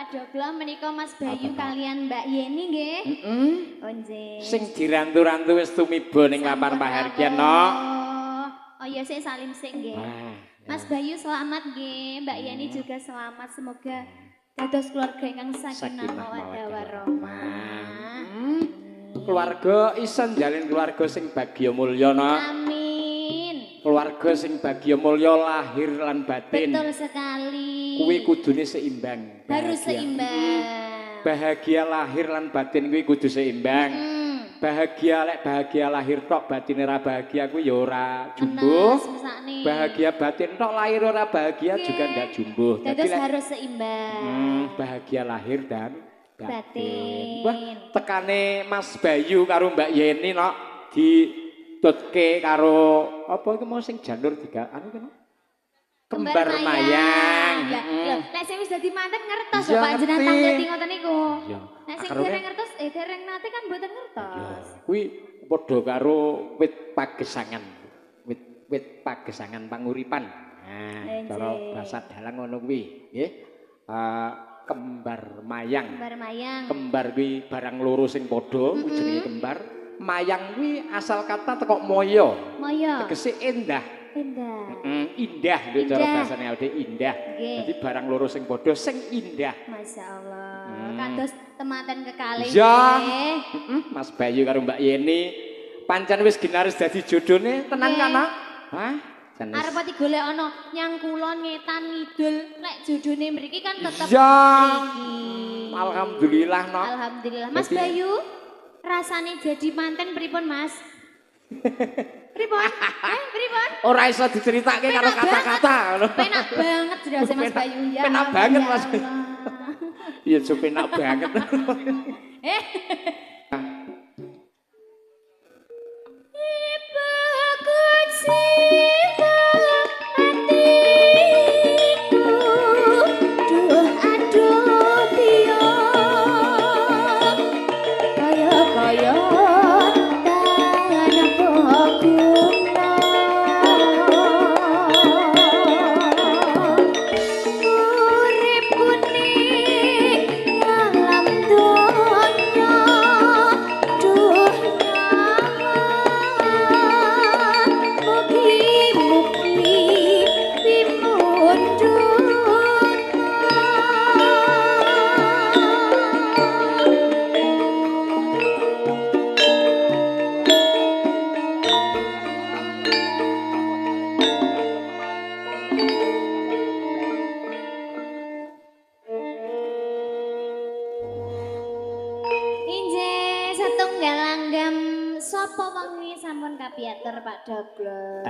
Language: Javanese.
Pak Doglo menika Mas Bayu kalian Mbak Yeni nggih. Oh nggih. Sing dirantu-rantu wis tumiba ning lapangan Pahargyan no. Oh iya sik salim sik nggih. Mas Bayu selamat nggih, Mbak Yeni juga selamat semoga dados keluarga ingkang sakinah mawaddah warahmah. Keluarga isen jalin keluarga sing bagya mulya no. Amin. Keluarga sing bagya mulya lahir lan batin. Betul sekali. Kuwi kudune seimbang. Harus seimbang. Bahagia lahir lan batin kuwi kudu seimbang. Bahagia lek bahagia lahir tok batine ora bahagia kuwi ya ora jumbuh. Bahagia batin tok lahir ora bahagia juga ndak jumbuh. Jadi harus seimbang. Bahagia lahir dan batin. Wah, tekane Mas Bayu karo Mbak Yeni no ditutke karo apa iku mau sing janur tiga anu kene. Kembar mayang. Lek sing wis dadi manten ngertos kok panjenengan tanggeti ngoten niku. Nek sing dereng ngertos dereng nate kan mboten ngertos. Kuwi padha karo wit pagesangan. Wit pagesangan panguripan. Nah, cara basa dalang ngono kuwi, nggih. Kembar mayang. Kembar mayang. Kembar kuwi barang loro sing padha jenenge kembar. Mayang kuwi asal kata teko moyo. Moyo. Tegese endah. Indah. Indah lho cara bahasane awake indah. Jadi barang loro sing padha sing indah. Masyaallah. Kados tematen kekalih. Ya. Mas Bayu karo Mbak Yeni pancen wis ginaris dadi jodhone tenan kan, Nak? Hah? Arep pati golek ana nyang kulon ngetan ngidul lek jodhone mriki kan tetep ya. Mriki. Alhamdulillah, Nok. Alhamdulillah. Mas Bayu rasane jadi manten pripun, Mas? Pripun? Pripun? Ora iso diceritake karo kata-kata ngono. Penak banget jerase Mas Bayu ya. Penak banget Mas. Iya, so penak banget. Setunggal langgam sapa wengi sampun kapiatur Pak Doglo.